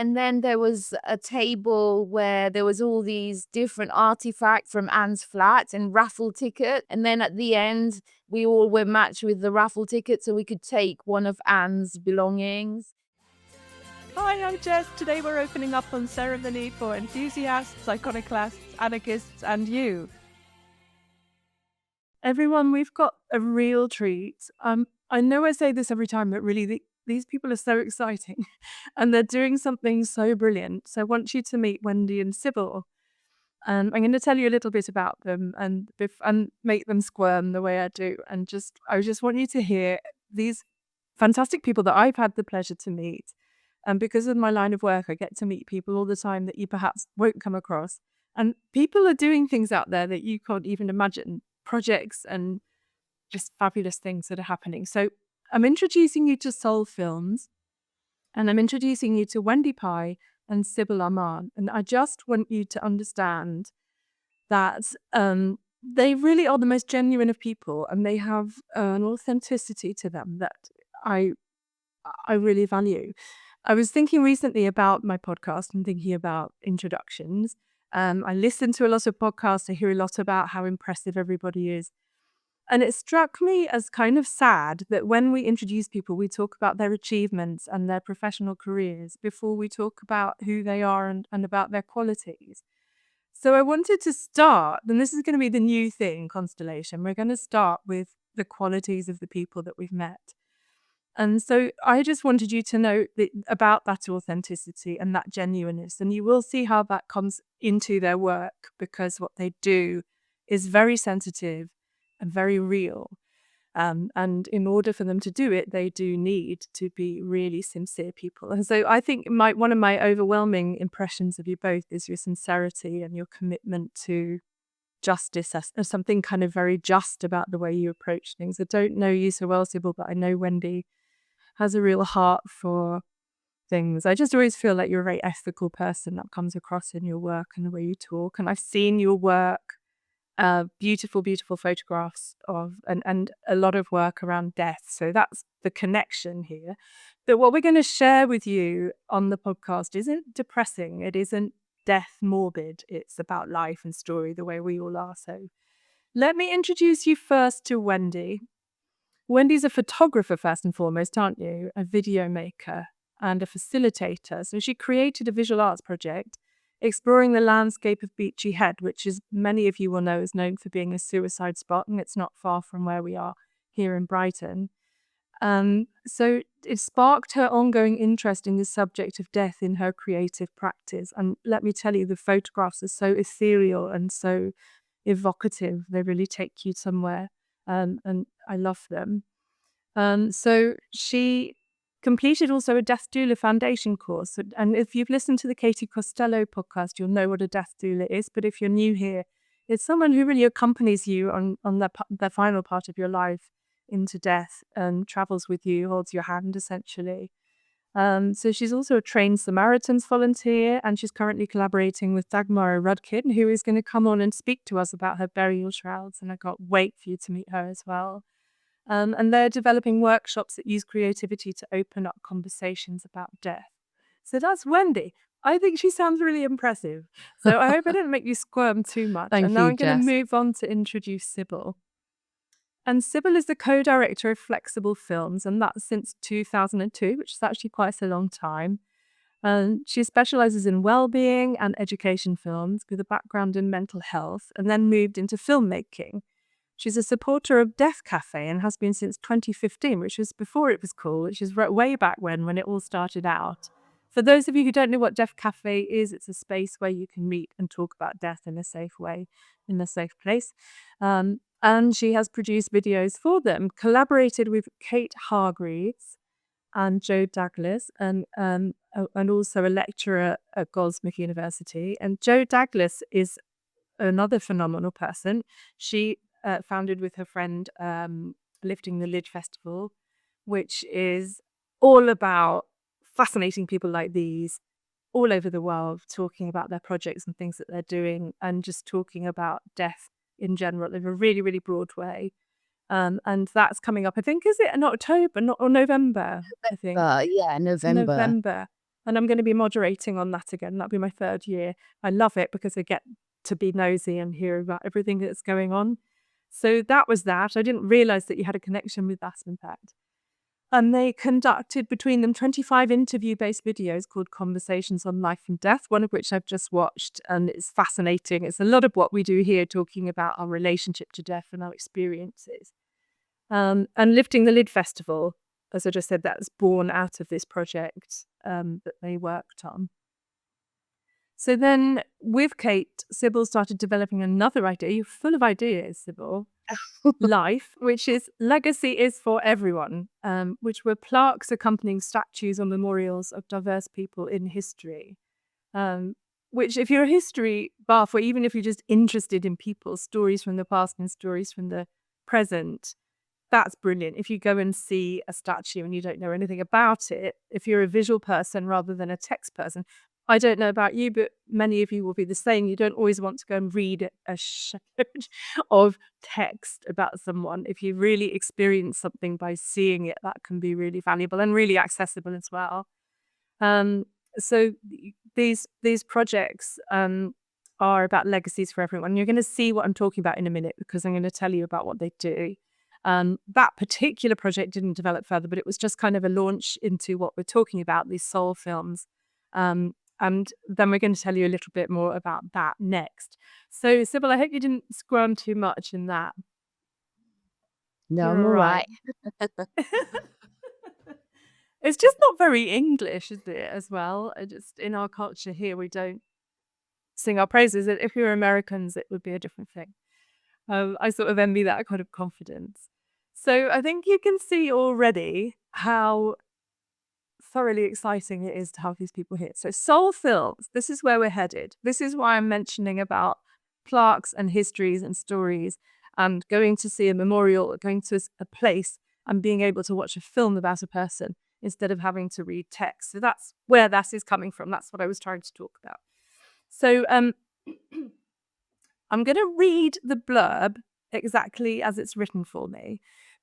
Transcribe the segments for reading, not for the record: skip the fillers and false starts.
And then there was a table where there was all these different artifacts from Anne's flat and raffle ticket. And then at the end, we all were matched with the raffle ticket so we could take one of Anne's belongings. Hi, I'm Jess. Today we're opening up on Ceremony for enthusiasts, iconoclasts, anarchists, and you. Everyone, we've got a real treat. I know I say this every time, but really these people are so exciting and they're doing something so brilliant. So I want you to meet Wendy and Sybil. I'm going to tell you a little bit about them and make them squirm the way I do. And I just want you to hear these fantastic people that I've had the pleasure to meet. And because of my line of work, I get to meet people all the time that you perhaps won't come across. And people are doing things out there that you can't even imagine, projects and just fabulous things that are happening. So I'm introducing you to Soul Films, and I'm introducing you to Wendy Pye and Sybil. And I just want you to understand that they really are the most genuine of people, and they have an authenticity to them that I really value. I was thinking recently about my podcast and thinking about introductions. I listen to a lot of podcasts. I hear a lot about how impressive everybody is. And it struck me as kind of sad that when we introduce people, we talk about their achievements and their professional careers before we talk about who they are and about their qualities. So I wanted to start, and this is going to be the new thing, Constellation. We're going to start with the qualities of the people that we've met. And so I just wanted you to know about that authenticity and that genuineness. And you will see how that comes into their work, because what they do is very sensitive and very real. And in order for them to do it, they do need to be really sincere people. And so I think one of my overwhelming impressions of you both is your sincerity and your commitment to justice as something kind of very just about the way you approach things. I don't know you so well, Sybil, but I know Wendy has a real heart for things. I just always feel like you're a very ethical person that comes across in your work and the way you talk. And I've seen your work, beautiful, beautiful photographs of, and a lot of work around death. So that's the connection here. But what we're going to share with you on the podcast isn't depressing. It isn't death morbid. It's about life and story, the way we all are. So let me introduce you first to Wendy. Wendy's a photographer first and foremost, aren't you? A video maker and a facilitator. So she created a visual arts project exploring the landscape of Beachy Head, which, as many of you will know, is known for being a suicide spot, and it's not far from where we are here in Brighton. So it sparked her ongoing interest in the subject of death in her creative practice. And let me tell you, the photographs are so ethereal and so evocative. They really take you somewhere. And I love them. So she completed also a Death Doula Foundation course. And if you've listened to the Katie Costello podcast, you'll know what a Death Doula is. But if you're new here, it's someone who really accompanies you on the final part of your life into death and travels with you, holds your hand, essentially. So she's also a trained Samaritans volunteer, and she's currently collaborating with Dagmara Rudkin, who is going to come on and speak to us about her burial shrouds. And I can't wait for you to meet her as well. And they're developing workshops that use creativity to open up conversations about death. So that's Wendy. I think she sounds really impressive. So I hope I didn't make you squirm too much. Thank and now you, I'm going to Jess. move on to introduce Sybil. And Sybil is the co-director of Flexible Films, and that's since 2002, which is actually quite a long time. She specializes in well-being and education films with a background in mental health, and then moved into filmmaking. She's a supporter of Death Cafe and has been since 2015, which was before it was cool, which is way back when it all started out. For those of you who don't know what Death Cafe is, it's a space where you can meet and talk about death in a safe way, in a safe place. And she has produced videos for them, collaborated with Kate Hargreaves and Joe Douglas, and also a lecturer at Goldsmith University. And Joe Douglas is another phenomenal person. She founded with her friend Lifting the Lid Festival, which is all about fascinating people like these all over the world, talking about their projects and things that they're doing, and just talking about death in general in a really, really broad way. And that's coming up, I think, is it in October or November? I think. Yeah, November. November. And I'm going to be moderating on that again. That'll be my 3rd year. I love it because I get to be nosy and hear about everything that's going on. So that was that. I didn't realize that you had a connection with that, in fact. And they conducted between them 25 interview-based videos called Conversations on Life and Death, one of which I've just watched, and it's fascinating. It's a lot of what we do here, talking about our relationship to death and our experiences. And Lifting the Lid Festival, as I just said, that was born out of this project that they worked on. So then with Kate, Sybil started developing another idea. You're full of ideas, Sybil. Life, which is Legacy is for Everyone, which were plaques accompanying statues or memorials of diverse people in history. Which, if you're a history buff, or even if you're just interested in people's stories from the past and stories from the present, that's brilliant. If you go and see a statue and you don't know anything about it, if you're a visual person rather than a text person, I don't know about you, but many of you will be the same. You don't always want to go and read a sherd of text about someone. If you really experience something by seeing it, that can be really valuable and really accessible as well. So these projects are about legacies for everyone. You're going to see what I'm talking about in a minute because I'm going to tell you about what they do. That particular project didn't develop further, but it was just kind of a launch into what we're talking about, these soul films. And then we're going to tell you a little bit more about that next. So, Sybil, I hope you didn't scrum too much in that. No, You're I'm all right. right. It's just not very English, is it, as well? Just in our culture here, we don't sing our praises. If we were Americans, it would be a different thing. I sort of envy that kind of confidence. So I think you can see already how thoroughly exciting it is to have these people here. So soul films, this is where we're headed. This is why I'm mentioning about plaques and histories and stories and going to see a memorial or going to a place and being able to watch a film about a person instead of having to read text. So that's where that is coming from. That's what I was trying to talk about. So I'm going to read the blurb exactly as it's written for me,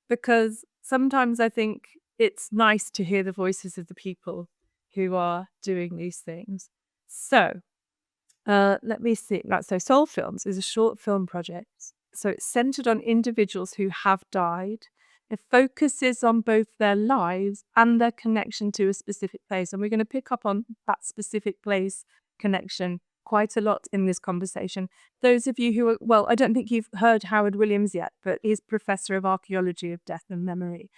because sometimes I think it's nice to hear the voices of the people who are doing these things. So let me see. Right, so Soul Films is a short film project. So it's centered on individuals who have died. It focuses on both their lives and their connection to a specific place. And we're going to pick up on that specific place connection quite a lot in this conversation. Those of you who are, well, I don't think you've heard Howard Williams yet, but he's Professor of Archaeology of Death and Memory,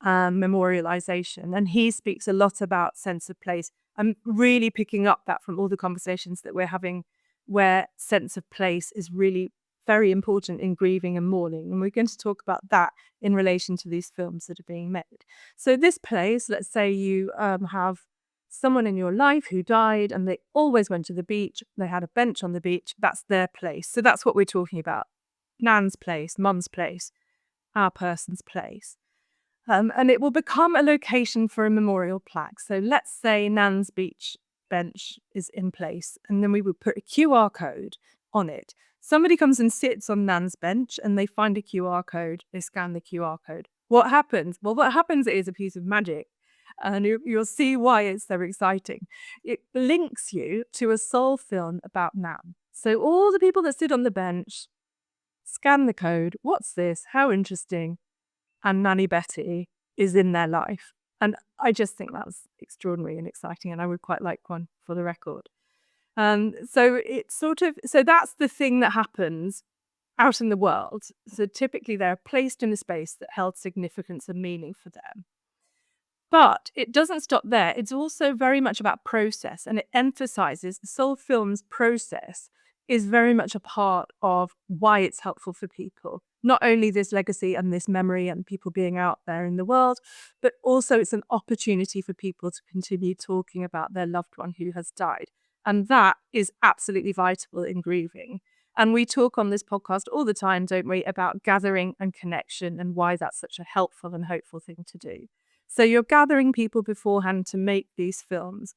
memorialisation. And he speaks a lot about sense of place. I'm really picking up that from all the conversations that we're having, where sense of place is really very important in grieving and mourning. And we're going to talk about that in relation to these films that are being made. So this place, let's say you have someone in your life who died and they always went to the beach. They had a bench on the beach. That's their place. So that's what we're talking about. Nan's place, mum's place, our person's place. And it will become a location for a memorial plaque. So let's say Nan's beach bench is in place, and then we would put a QR code on it. Somebody comes and sits on Nan's bench and they find a QR code, they scan the QR code. What happens? Well, what happens is a piece of magic. And you'll see why it's so exciting. It links you to a soul film about Nan. So all the people that sit on the bench scan the code. What's this? How interesting. And Nanny Betty is in their life. And I just think that's extraordinary and exciting. And I would quite like one for the record. So it's so that's the thing that happens out in the world. So typically they're placed in a space that held significance and meaning for them. But it doesn't stop there. It's also very much about process, and it emphasizes the soul film's process is very much a part of why it's helpful for people. Not only this legacy and this memory and people being out there in the world, but also it's an opportunity for people to continue talking about their loved one who has died. And that is absolutely vital in grieving. And we talk on this podcast all the time, don't we, about gathering and connection and why that's such a helpful and hopeful thing to do. So you're gathering people beforehand to make these films,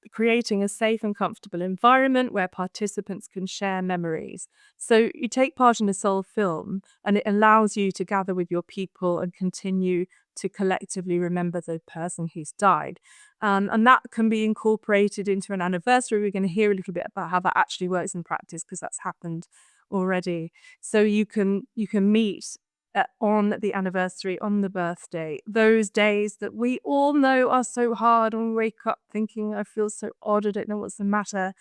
creating a safe and comfortable environment where participants can share memories. So you take part in a soul film and it allows you to gather with your people and continue to collectively remember the person who's died. And that can be incorporated into an anniversary. We're going to hear a little bit about how that actually works in practice, because that's happened already. So you can meet on the anniversary, on the birthday, those days that we all know are so hard, and we wake up thinking, I feel so odd, I don't know what's the matter.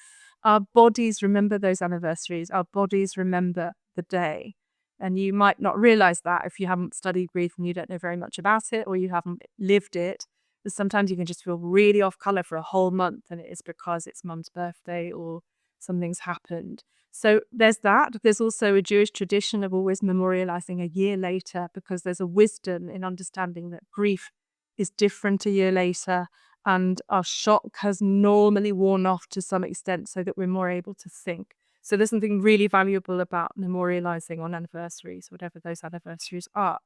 Our bodies remember those anniversaries. Our bodies remember the day. And you might not realize that if you haven't studied grief and you don't know very much about it, or you haven't lived it. But sometimes you can just feel really off color for a whole month, and it is because it's mum's birthday or something's happened. So there's that. There's also a Jewish tradition of always memorializing a year later, because there's a wisdom in understanding that grief is different a year later, and our shock has normally worn off to some extent, so that we're more able to think. So there's something really valuable about memorializing on anniversaries, whatever those anniversaries are.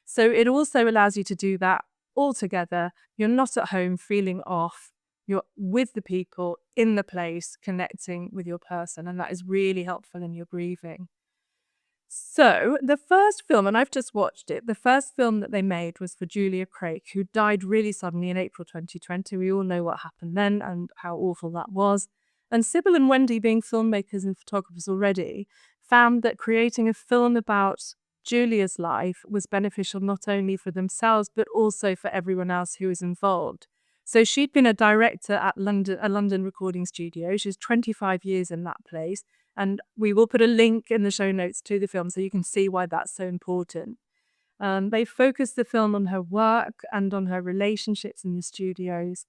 So it also allows you to do that all together. You're not at home feeling off. You're with the people in the place, connecting with your person, and that is really helpful in your grieving. So the first film, and I've just watched it, the first film that they made was for Julia Craik, who died really suddenly in April 2020. We all know what happened then and how awful that was. And Sybil and Wendy, being filmmakers and photographers already, found that creating a film about Julia's life was beneficial not only for themselves, but also for everyone else who was involved. So she'd been a director at a London recording studio. She's 25 years in that place. And we will put a link in the show notes to the film so you can see why that's so important. They focused the film on her work and on her relationships in the studios.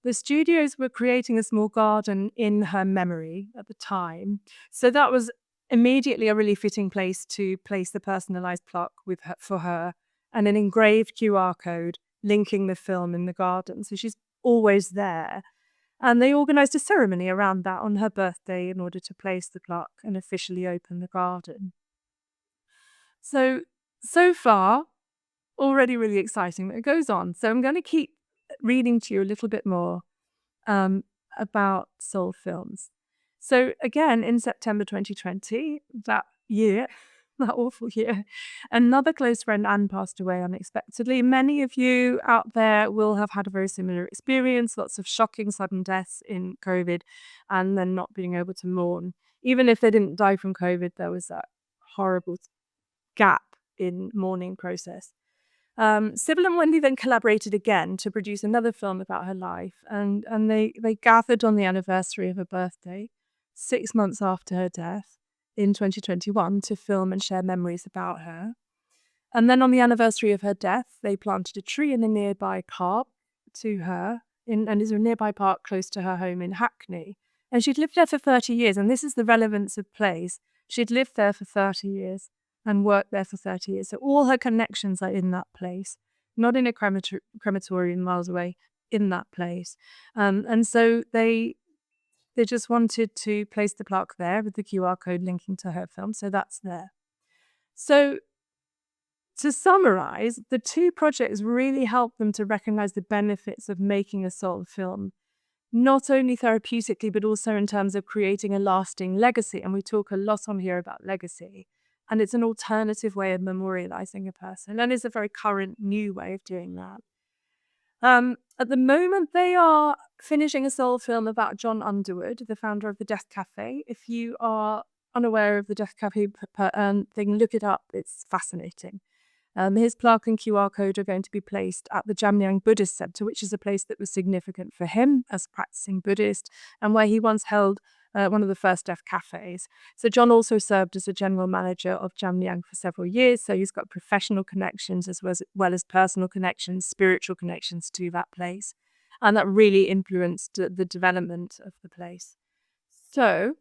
The studios were creating a small garden in her memory at the time. So that was immediately a really fitting place to place the personalized plaque for her, and an engraved QR code linking the film in the garden. So she's always there. And they organised a ceremony around that on her birthday in order to place the plaque and officially open the garden. So far, already really exciting, but it goes on. So I'm going to keep reading to you a little bit more about Soul Films. So again, in September 2020, that year, that awful year, another close friend, Anne, passed away unexpectedly. Many of you out there will have had a very similar experience, lots of shocking sudden deaths in COVID, and then not being able to mourn. Even if they didn't die from COVID, there was that horrible gap in mourning process. Sybil and Wendy then collaborated again to produce another film about her life, and they gathered on the anniversary of her birthday, 6 months after her death in 2021, to film and share memories about her. And then on the anniversary of her death, they planted a tree in a nearby park to her, and is a nearby park close to her home in Hackney. And she'd lived there for 30 years, and this is the relevance of place. She'd lived there for 30 years. And worked there for 30 years. So all her connections are in that place, not in a crematorium miles away, in that place. And so they just wanted to place the plaque there with the QR code linking to her film. So that's there. So to summarize, the two projects really help them to recognize the benefits of making a soul film, not only therapeutically, but also in terms of creating a lasting legacy. And we talk a lot on here about legacy. And it's an alternative way of memorializing a person, and it's a very current, new way of doing that. At the moment, they are finishing a soul film about John Underwood, the founder of the Death Cafe. If you are unaware of the Death Cafe thing, look it up. It's fascinating. His plaque and QR code are going to be placed at the Jamyang Buddhist Center, which is a place that was significant for him as a practicing Buddhist, and where he once held one of the first deaf cafes. So John also served as a general manager of Jamyang for several years, so he's got professional connections as well as personal connections, spiritual connections to that place. And that really influenced the development of the place. So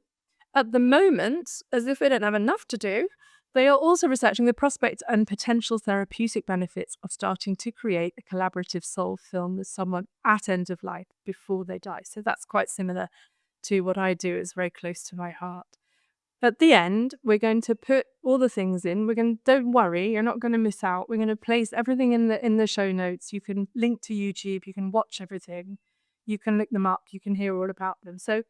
at the moment, as if they don't have enough to do, they are also researching the prospects and potential therapeutic benefits of starting to create a collaborative soul film with someone at end of life before they die. So that's quite similar to what I do. Is very close to my heart. At the end, we're going to put all the things in. Don't worry, you're not going to miss out. We're going to place everything in the show notes. You can link to YouTube, you can watch everything, you can look them up, you can hear all about them. So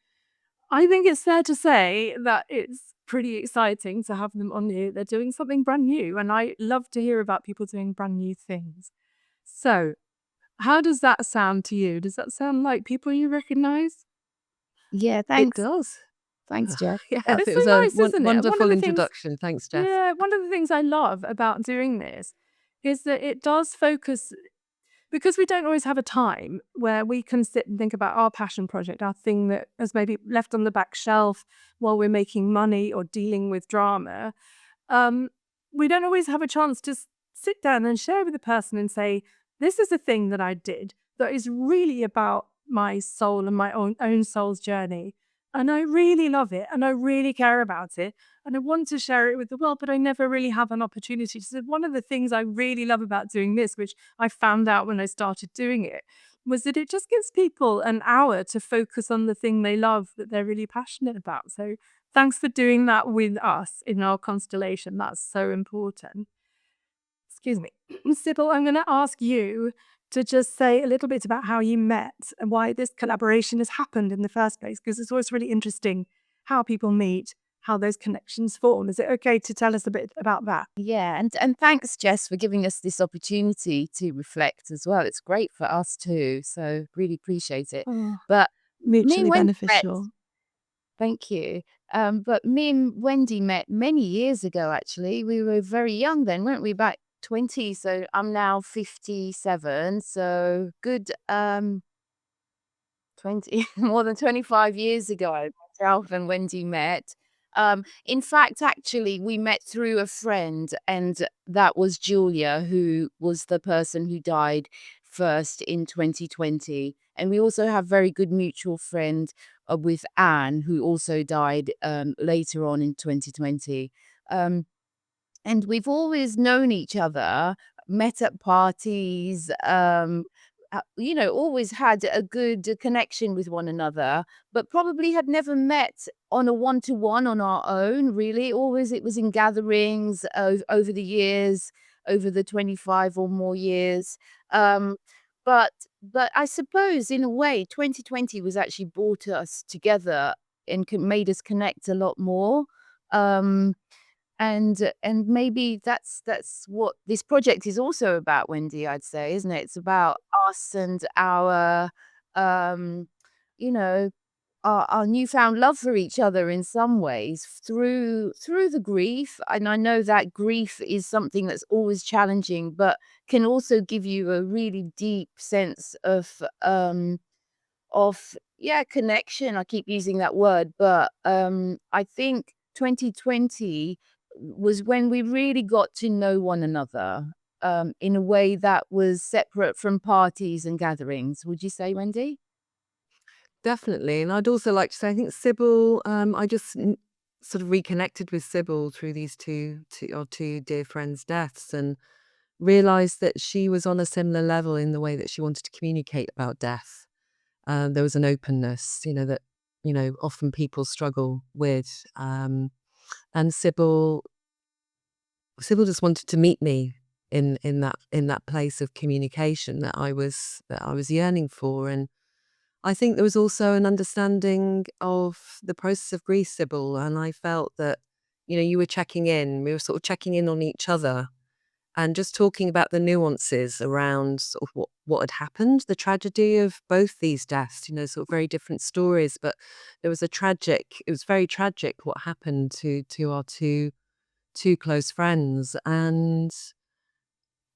I think it's fair to say that it's pretty exciting to have them on here. They're doing something brand new, and I love to hear about people doing brand new things. So How does that sound to you? Does that sound like people you recognize? Yeah, It thanks. does. Thanks, Jeff. Yeah, It's it so was a nice, isn't it? One of wonderful the things, introduction. Thanks, Jess. yeah, one of the things I love about doing this is that it does focus, because we don't always have a time where we can sit and think about our passion project, our thing that has maybe left on the back shelf while we're making money or dealing with drama. Um, we don't always have a chance to sit down and share with the person and say, this is a thing that I did that is really about my soul and my own soul's journey. And I really love it and I really care about it. And I want to share it with the world, but I never really have an opportunity. So one of the things I really love about doing this, which I found out when I started doing it, was that it just gives people an hour to focus on the thing they love that they're really passionate about. So thanks for doing that with us in our constellation. That's so important. Excuse me. Sybil, I'm going to ask you to just say a little bit about how you met and why this collaboration has happened in the first place, because it's always really interesting how people meet, how those connections form. Is it okay to tell us a bit about that? Yeah, and thanks, Jess, for giving us this opportunity to reflect as well. It's great for us too, so really appreciate it. Oh, But me mutually and Wendy met. beneficial. Thank you. But me and Wendy met many years ago, actually. We were very young then, weren't we? Back 20, so I'm now 57, so good 20 more than 25 years ago, myself and Wendy met. In fact, actually, we met through a friend, and that was Julia, who was the person who died first in 2020. And we also have very good mutual friend with Anne, who also died later on in 2020. Um, and we've always known each other, met at parties, always had a good connection with one another, but probably had never met on a one-to-one on our own, really. Always it was in gatherings over the years, over the 25 or more years. Um, but but I suppose in a way, 2020 was actually brought us together and made us connect a lot more. Um, and maybe that's what this project is also about, Wendy, I'd say, isn't it? It's about us and our, um, you know, our newfound love for each other in some ways through the grief. And I know that grief is something that's always challenging, but can also give you a really deep sense of yeah, connection. I keep using that word, but I think 2020 was when we really got to know one another in a way that was separate from parties and gatherings. Would you say, Wendy? Definitely. And I'd also like to say, I think Sybil, I just sort of reconnected with Sybil through these two dear friends' deaths, and realized that she was on a similar level in the way that she wanted to communicate about death. There was an openness, that, often people struggle with. And Sybil just wanted to meet me in that place of communication that I was yearning for. And I think there was also an understanding of the process of grief, Sybil, and I felt that, you were checking in. We were sort of checking in on each other and just talking about the nuances around sort of what had happened, the tragedy of both these deaths, sort of very different stories. But it was very tragic what happened to our two close friends. And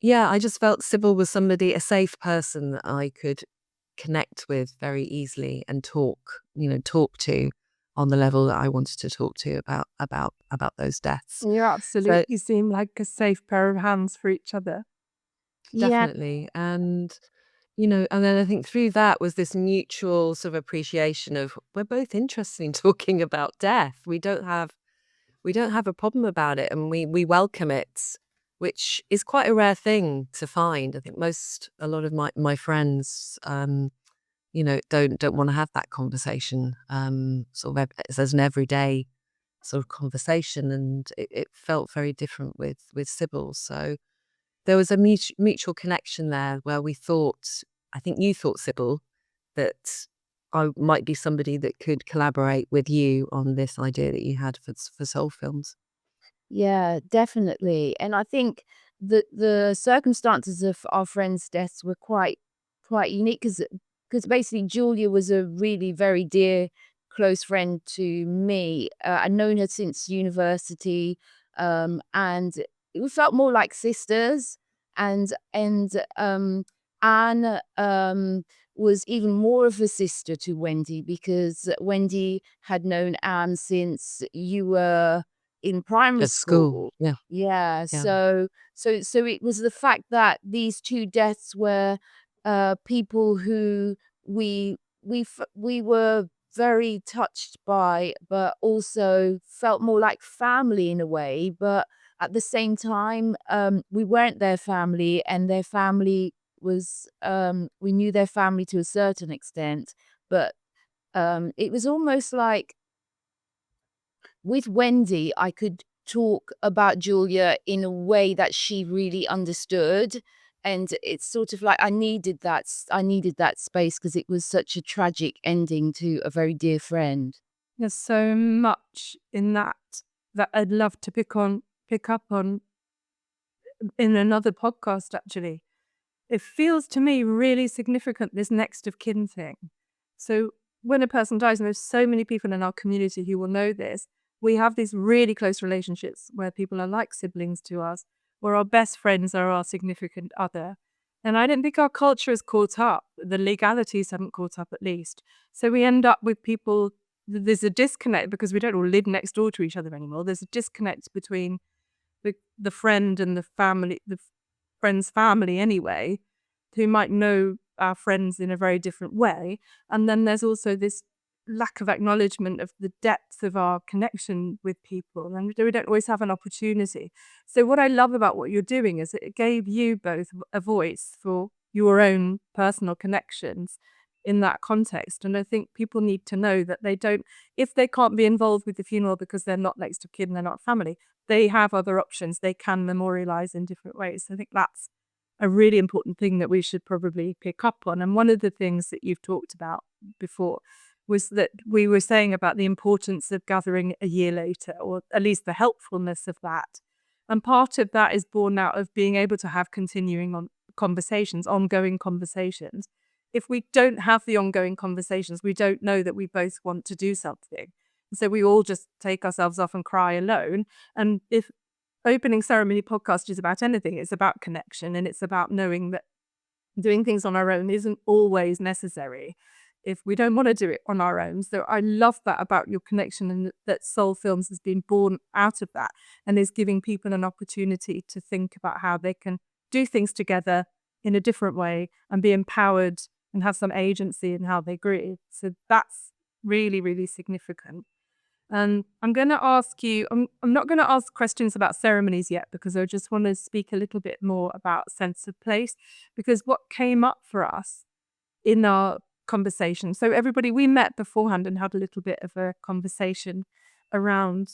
yeah, I just felt Sybil was a safe person that I could connect with very easily and talk to on the level that I wanted to talk to about those deaths. You So absolutely seem like a safe pair of hands for each other. Yeah, definitely. And then I think through that was this mutual sort of appreciation of we're both interested in talking about death. We don't have a problem about it, and we welcome it, which is quite a rare thing to find. I think a lot of my friends, don't want to have that conversation, sort of as an everyday sort of conversation, and it felt very different with Sybil. So there was a mutual connection there where I think you thought, Sybil, that I might be somebody that could collaborate with you on this idea that you had for Soul Films. yeah, definitely. And I think the circumstances of our friends' deaths were quite quite unique because basically Julia was a really very dear, close friend to me. I'd known her since university, and we felt more like sisters. And Anne was even more of a sister to Wendy because Wendy had known Anne since you were in primary At school. school. Yeah. Yeah, Yeah. so it was the fact that these two deaths were people who we were very touched by, but also felt more like family in a way. But at the same time, we weren't their family, and their family was we knew their family to a certain extent, but it was almost like with Wendy, I could talk about Julia in a way that she really understood. And it's sort of like I needed that space because it was such a tragic ending to a very dear friend. There's so much in that I'd love to pick up on in another podcast, actually. It feels to me really significant, this next of kin thing. So when a person dies, and there's so many people in our community who will know this, we have these really close relationships where people are like siblings to us, where our best friends are our significant other. And I don't think our culture has caught up. The legalities haven't caught up, at least. So we end up with people, there's a disconnect because we don't all live next door to each other anymore. There's a disconnect between the friend and the family, the friend's family anyway, who might know our friends in a very different way. And then there's also this lack of acknowledgement of the depth of our connection with people, and we don't always have an opportunity. So what I love about what you're doing is it gave you both a voice for your own personal connections in that context. And I think people need to know that they don't, if they can't be involved with the funeral because they're not next of kin and they're not family, they have other options. They can memorialize in different ways. I think that's a really important thing that we should probably pick up on. And one of the things that you've talked about before was that we were saying about the importance of gathering a year later, or at least the helpfulness of that. And part of that is born out of being able to have continuing conversations, ongoing conversations. If we don't have the ongoing conversations, we don't know that we both want to do something. So we all just take ourselves off and cry alone. And if opening ceremony podcast is about anything, it's about connection, and it's about knowing that doing things on our own isn't always necessary if we don't want to do it on our own. So I love that about your connection, and that Soul Films has been born out of that and is giving people an opportunity to think about how they can do things together in a different way and be empowered and have some agency in how they grieve. So that's really, really significant. And I'm going to ask you, I'm not going to ask questions about ceremonies yet, because I just want to speak a little bit more about sense of place, because what came up for us in our conversation. So everybody, we met beforehand and had a little bit of a conversation around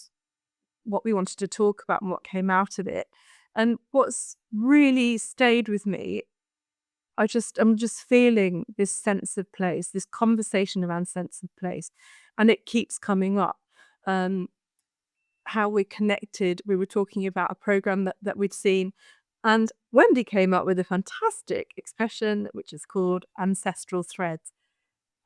what we wanted to talk about and what came out of it. And what's really stayed with me, I'm just feeling this sense of place, this conversation around sense of place, and it keeps coming up. How we're connected. We were talking about a program that we'd seen, and Wendy came up with a fantastic expression which is called ancestral threads,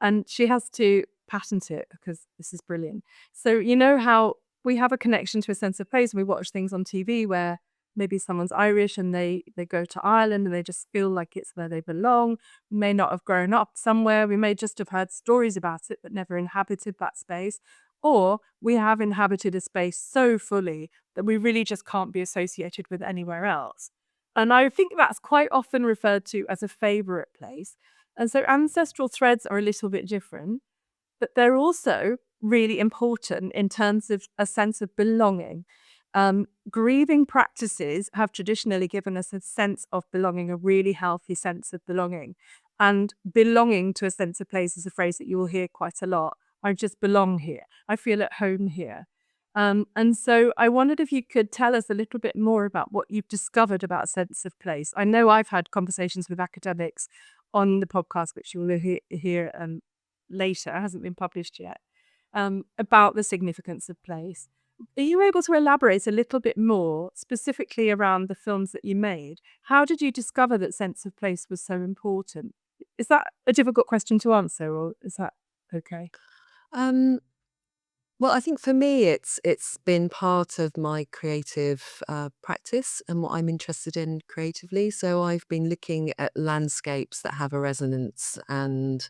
and she has to patent it because this is brilliant. So you know how we have a connection to a sense of place, and we watch things on TV where maybe someone's Irish and they go to Ireland and they just feel like it's where they belong. We may not have grown up somewhere. We may just have heard stories about it but never inhabited that space. Or we have inhabited a space so fully that we really just can't be associated with anywhere else. And I think that's quite often referred to as a favourite place. And so ancestral threads are a little bit different, but they're also really important in terms of a sense of belonging. Grieving practices have traditionally given us a sense of belonging, a really healthy sense of belonging. And belonging to a sense of place is a phrase that you will hear quite a lot. I just belong here. I feel at home here. And so I wondered if you could tell us a little bit more about what you've discovered about sense of place. I know I've had conversations with academics on the podcast, which you will hear later, it hasn't been published yet, about the significance of place. Are you able to elaborate a little bit more specifically around the films that you made? How did you discover that sense of place was so important? Is that a difficult question to answer, or is that okay? Well, I think for me, it's been part of my creative practice and what I'm interested in creatively. So I've been looking at landscapes that have a resonance and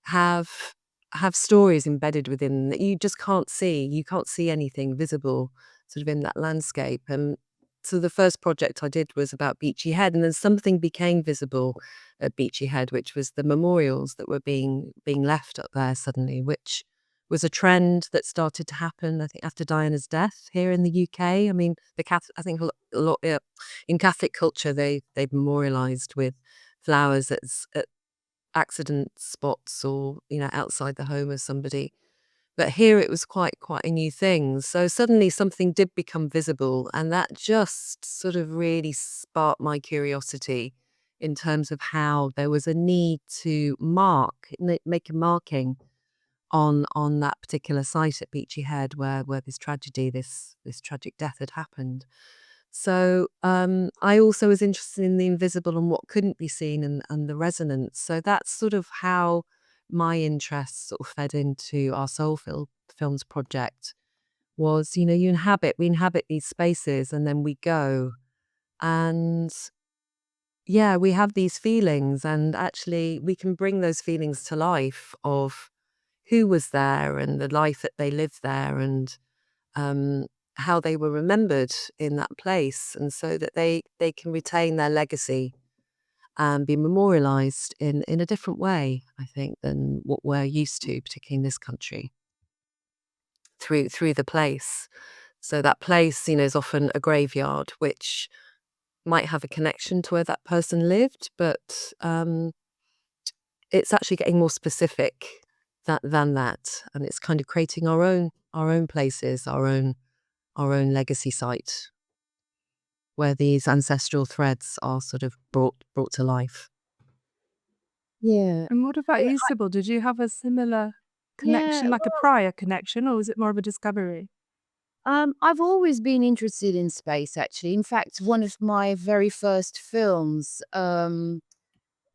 have have stories embedded within that you just can't see. You can't see anything visible sort of in that landscape. And so the first project I did was about Beachy Head, and then something became visible at Beachy Head, which was the memorials that were being left up there suddenly, which was a trend that started to happen, I think, after Diana's death here in the UK. I mean, I think a lot in Catholic culture they've memorialised with flowers at accident spots or outside the home of somebody. But here it was quite a new thing. So suddenly something did become visible, and that just sort of really sparked my curiosity in terms of how there was a need to make a marking on that particular site at Beachy Head where this tragedy, this tragic death had happened. So I also was interested in the invisible and what couldn't be seen, and the resonance. So that's sort of how my interest sort of fed into our Films project. Was we inhabit these spaces, and then we go, and yeah, we have these feelings, and actually we can bring those feelings to life of who was there and the life that they lived there, and how they were remembered in that place, and so that they can retain their legacy and be memorialised in a different way, I think, than what we're used to, particularly in this country, through the place. So that place, is often a graveyard, which might have a connection to where that person lived, but it's actually getting more specific than that, and it's kind of creating our own places, our own legacy site, where these ancestral threads are sort of brought to life. Yeah. And what about you, Sybil? Did you have a similar Yeah. connection, like a prior connection, or was it more of a discovery? I've always been interested in space, actually. In fact, one of my very first films,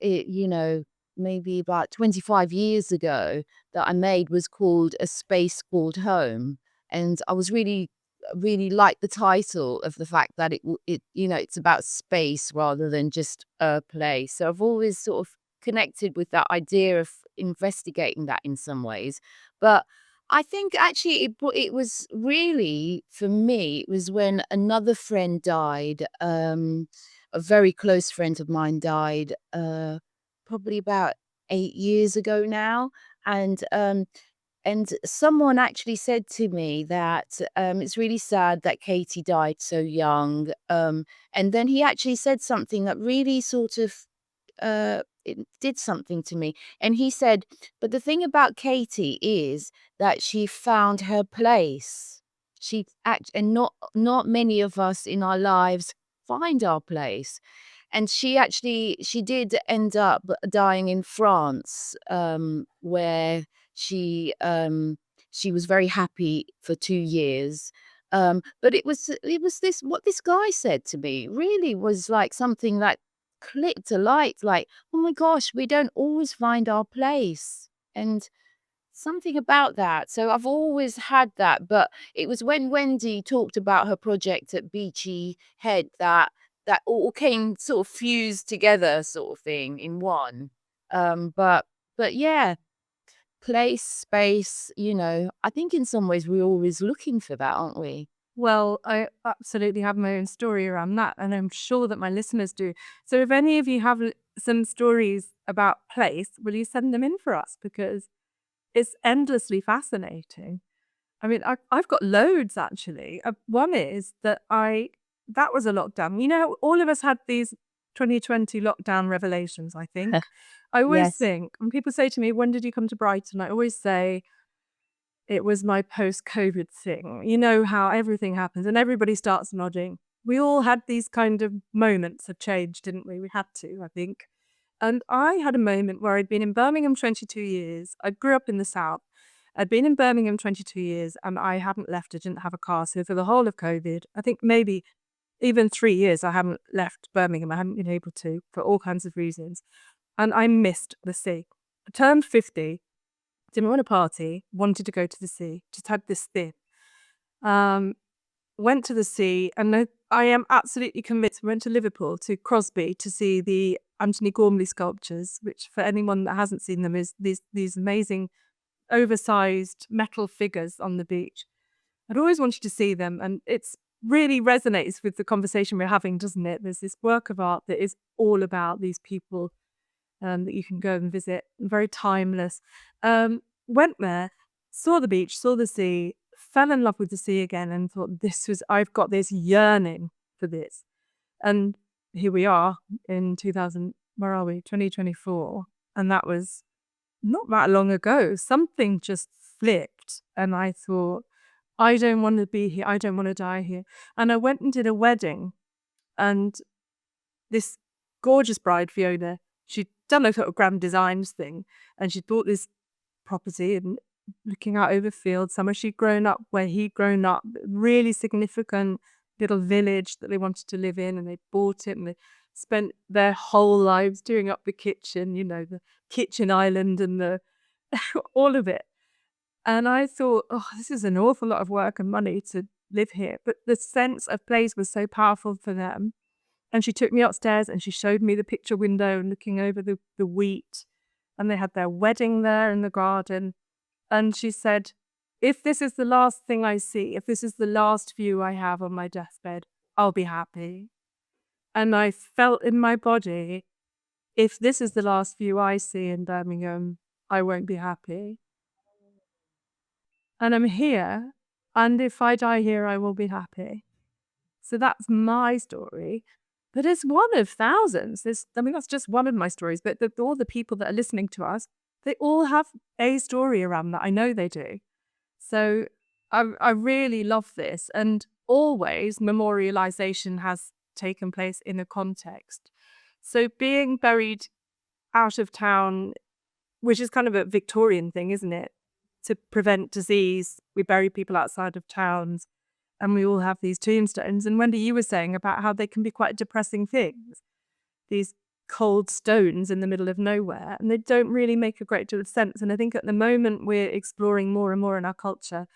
it, maybe about 25 years ago, that I made was called A Space Called Home. And I was really like the title of the fact that it's about space rather than just a place. So I've always sort of connected with that idea of investigating that in some ways. But I think actually it was really, for me, it was when another friend died. A very close friend of mine died, probably about 8 years ago now. And someone actually said to me that, it's really sad that Katie died so young. And then he actually said something that really sort of, it did something to me. And he said, "But the thing about Katie is that she found her place. And not many of us in our lives find our place." And she did end up dying in France, where she she was very happy for 2 years. But it was this what this guy said to me really was like something that clicked a light, like, oh my gosh, we don't always find our place. And something about that. So I've always had that, but it was when Wendy talked about her project at Beachy Head that all came sort of fused together, sort of thing, in one. But yeah, place, space, I think in some ways we're always looking for that, aren't we? Well, I absolutely have my own story around that, and I'm sure that my listeners do. So if any of you have some stories about place, will you send them in for us? Because it's endlessly fascinating. I mean, I've got loads actually. One is that that was a lockdown. All of us had these 2020 lockdown revelations, I think. I always Yes. think, when people say to me, when did you come to Brighton? I always say, it was my post-COVID thing. You know how everything happens and everybody starts nodding. We all had these kind of moments of change, didn't we? We had to, I think. And I had a moment where I'd been in Birmingham 22 years. I grew up in the South. I'd been in Birmingham 22 years and I hadn't left. I didn't have a car. So for the whole of COVID, I think maybe even 3 years, I haven't left Birmingham. I hadn't been able to for all kinds of reasons. and I missed the sea. I turned 50, didn't want a party, wanted to go to the sea, just had this thing. Went to the sea, and I am absolutely convinced. We went to Liverpool, to Crosby, to see the Anthony Gormley sculptures, which for anyone that hasn't seen them is these amazing oversized metal figures on the beach. I'd always wanted to see them, and it's really resonates with the conversation we're having, doesn't it? There's this work of art that is all about these people that you can go and visit, very timeless. Went there, saw the beach, saw the sea, fell in love with the sea again, and thought, I've got this yearning for this. And here we are in 2024, and that was not that long ago. Something just flipped, and I thought, I don't want to be here. I don't want to die here. And I went and did a wedding, and this gorgeous bride, Fiona, she'd done a sort of grand designs thing, and she'd bought this property and looking out over fields. Somewhere she'd grown up, where he'd grown up, really significant little village that they wanted to live in, and they bought it, and they spent their whole lives doing up the kitchen, the kitchen island and the all of it. And I thought, oh, this is an awful lot of work and money to live here. But the sense of place was so powerful for them. And she took me upstairs and she showed me the picture window and looking over the wheat. And they had their wedding there in the garden. And she said, if this is the last thing I see, if this is the last view I have on my deathbed, I'll be happy. And I felt in my body, if this is the last view I see in Birmingham, I won't be happy. And I'm here, and if I die here, I will be happy. So that's my story. But it's one of thousands. That's just one of my stories. But all the people that are listening to us, they all have a story around that. I know they do. So I really love this. And always memorialisation has taken place in a context. So being buried out of town, which is kind of a Victorian thing, isn't it? To prevent disease, we bury people outside of towns, and we all have these tombstones. And Wendy, you were saying about how they can be quite depressing things, these cold stones in the middle of nowhere, and they don't really make a great deal of sense. And I think at the moment we're exploring more and more in our culture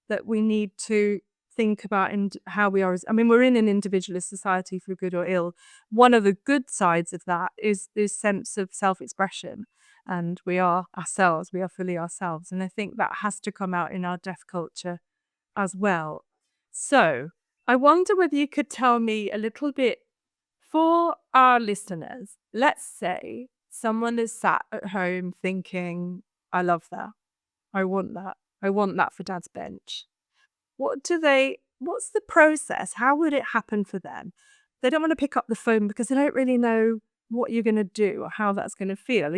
that we need to think about how we are. We're in an individualist society for good or ill. One of the good sides of that is this sense of self-expression. And we are ourselves, we are fully ourselves. And I think that has to come out in our deaf culture as well. So I wonder whether you could tell me a little bit for our listeners. Let's say someone is sat at home thinking, I love that. I want that. I want that for Dad's bench. What's the process? How would it happen for them? They don't want to pick up the phone because they don't really know what you're going to do or how that's going to feel.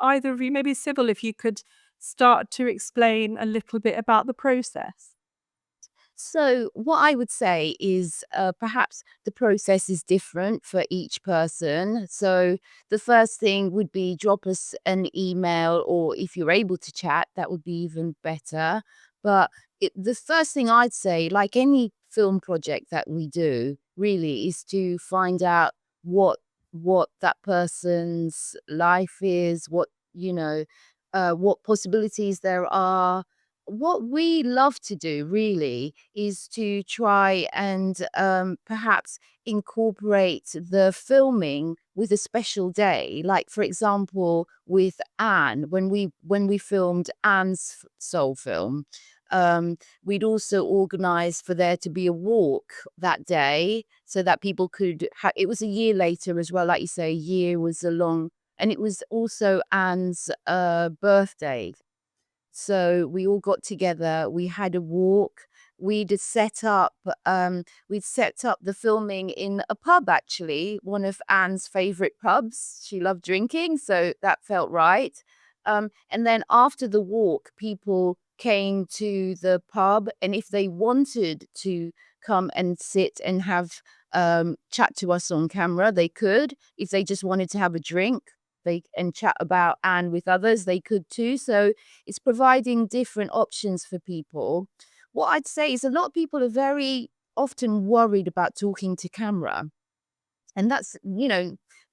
Either of you, maybe Sybil, if you could start to explain a little bit about the process. So what I would say is perhaps the process is different for each person. So the first thing would be drop us an email, or if you're able to chat, that would be even better. But the first thing I'd say, like any film project that we do, really is to find out what that person's life is, what possibilities there are. What we love to do really is to try and perhaps incorporate the filming with a special day. Like, for example, with Anne, when we filmed Anne's soul film, we'd also organize for there to be a walk that day so that people could it was a year later as well. Like you say, a year was and it was also Anne's birthday. So we all got together, we had a walk, we'd set up the filming in a pub, actually, one of Anne's favourite pubs. She loved drinking, so that felt right. And then after the walk, people came to the pub, and if they wanted to come and sit and have chat to us on camera, they could. If they just wanted to have a drink and chat about Anne with others, they could too. So it's providing different options for people. What I'd say is a lot of people are very often worried about talking to camera. And that's,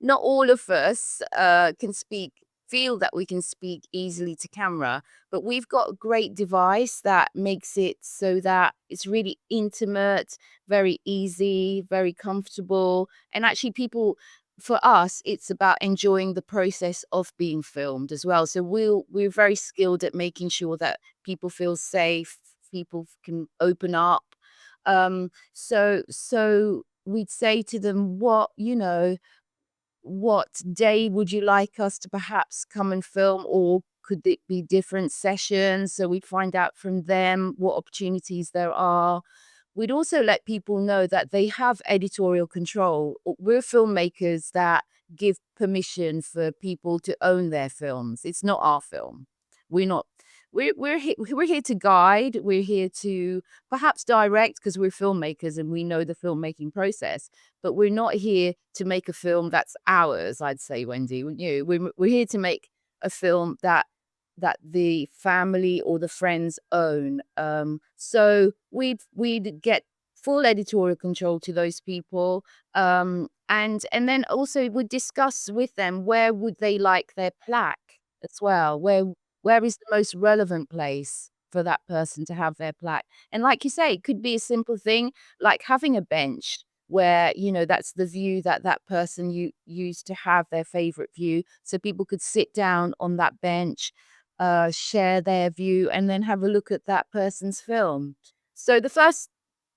not all of us can feel that we can speak easily to camera, but we've got a great device that makes it so that it's really intimate, very easy, very comfortable. And actually, for us, it's about enjoying the process of being filmed as well. So we're very skilled at making sure that people feel safe, people can open up. So we'd say to them, what day would you like us to perhaps come and film, or could it be different sessions? So we'd find out from them what opportunities there are. We'd also let people know that they have editorial control. We're filmmakers that give permission for people to own their films. It's not our film. We're not. We're here to guide. We're here to perhaps direct because we're filmmakers and we know the filmmaking process. But we're not here to make a film that's ours. I'd say, Wendy, wouldn't you? We're here to make a film that the family or the friends own. So we'd get full editorial control to those people, and then also we'd discuss with them where would they like their plaque as well. Where is the most relevant place for that person to have their plaque? And like you say, it could be a simple thing like having a bench where that's the view that that person used to have their favorite view, so people could sit down on that bench, share their view, and then have a look at that person's film. So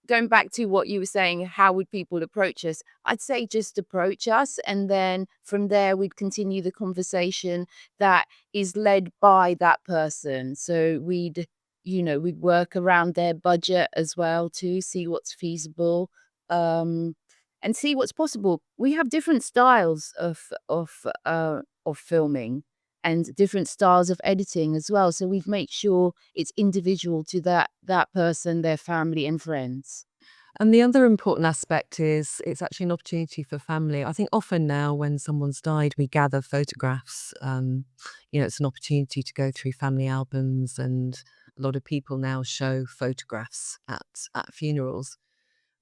going back to what you were saying, how would people approach us? I'd say just approach us, and then from there we'd continue the conversation that is led by that person. So we'd work around their budget as well to see what's feasible, um, and see what's possible. We have different styles of filming and different styles of editing as well. So we've made sure it's individual to that person, their family and friends. And the other important aspect is it's actually an opportunity for family. I think often now when someone's died, we gather photographs. It's an opportunity to go through family albums, and a lot of people now show photographs at funerals.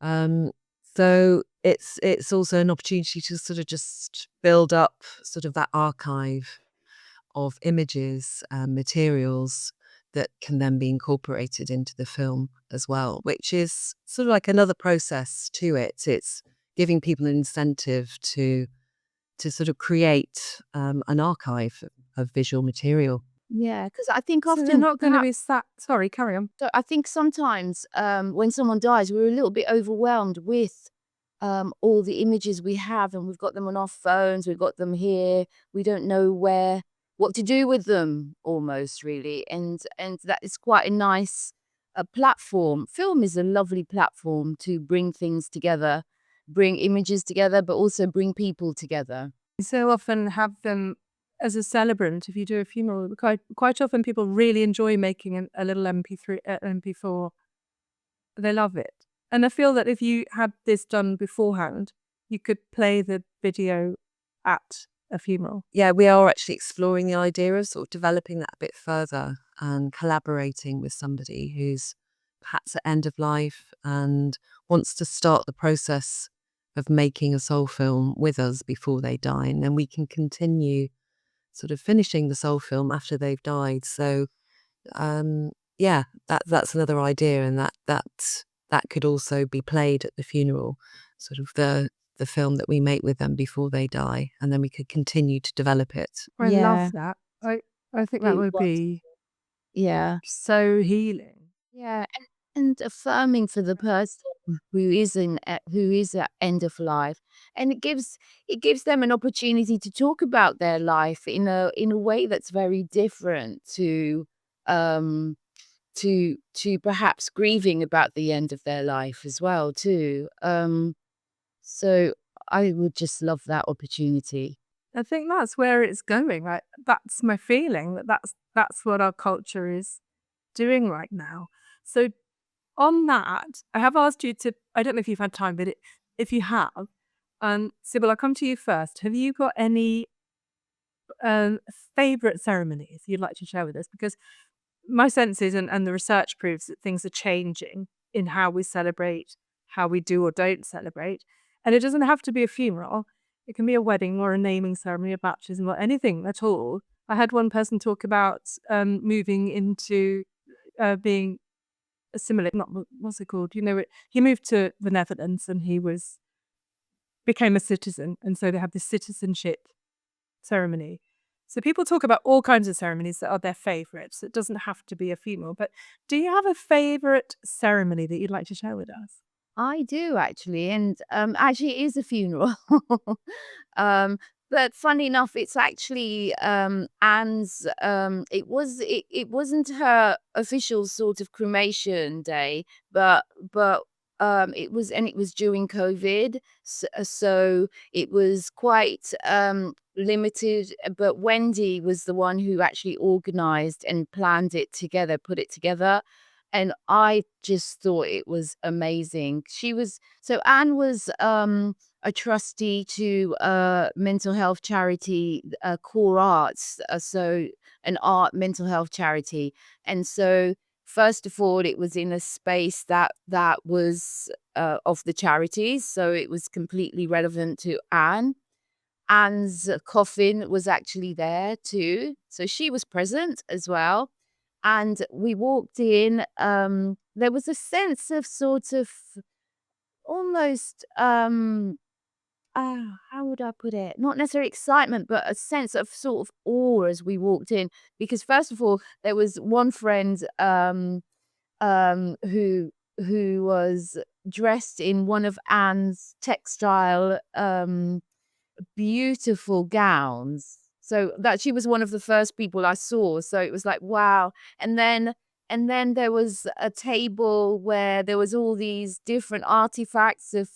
So it's also an opportunity to sort of just build up sort of that archive of images and materials that can then be incorporated into the film as well, which is sort of like another process to it. It's giving people an incentive to sort of create an archive of visual material. Yeah, because I think So they're often not going to perhaps be sat. Sorry, carry on. so I think sometimes when someone dies, we're a little bit overwhelmed with all the images we have, and we've got them on our phones, we've got them here. We don't know what to do with them, almost really, and that is quite a nice platform. Film is a lovely platform to bring things together, bring images together, but also bring people together. You so often have them as a celebrant. If you do a funeral, quite often people really enjoy making a little MP3, MP4. They love it. And I feel that if you had this done beforehand, you could play the video at a funeral. Yeah, we are actually exploring the idea of sort of developing that a bit further and collaborating with somebody who's perhaps at end of life and wants to start the process of making a soul film with us before they die. And then we can continue sort of finishing the soul film after they've died. So yeah, that's another idea, and that could also be played at the funeral, sort of the film that we make with them before they die, and then we could continue to develop it. I Yeah. love that. I think that It would was. be Yeah. so healing. Yeah, and affirming for the person who is at end of life, and it gives them an opportunity to talk about their life in a way that's very different um to perhaps grieving about the end of their life as well too. So I would just love that opportunity. I think that's where it's going. Right, that's my feeling that's what our culture is doing right now. So on that, I have asked you to. I don't know if you've had time, but if you have, Sybil, I'll come to you first. Have you got any favorite ceremonies you'd like to share with us? Because my sense is, and the research proves that things are changing in how we celebrate, how we do or don't celebrate. And it doesn't have to be a funeral. It can be a wedding or a naming ceremony, a baptism, or anything at all. I had one person talk about moving into being assimilate. Not what's it called? He moved to the Netherlands and became a citizen, and so they have this citizenship ceremony. So people talk about all kinds of ceremonies that are their favourites. It doesn't have to be a funeral, but do you have a favourite ceremony that you'd like to share with us? I do actually, and actually it is a funeral. um, but funny enough, it's actually Anne's. It wasn't her official sort of cremation day, but it was during COVID, so it was quite limited. But Wendy was the one who actually organised and planned it together, put it together. And I just thought it was amazing. Anne was a trustee to mental health charity, Core Arts, so an art mental health charity. And so first of all, it was in a space that was of the charities, so it was completely relevant to Anne. Anne's coffin was actually there too, so she was present as well. And we walked in, there was a sense of sort of almost, how would I put it? Not necessarily excitement, but a sense of sort of awe as we walked in. Because first of all, there was one friend, um, who who was dressed in one of Anne's textile, beautiful gowns. So that she was one of the first people I saw. So it was like, wow. And then there was a table where there was all these different artifacts of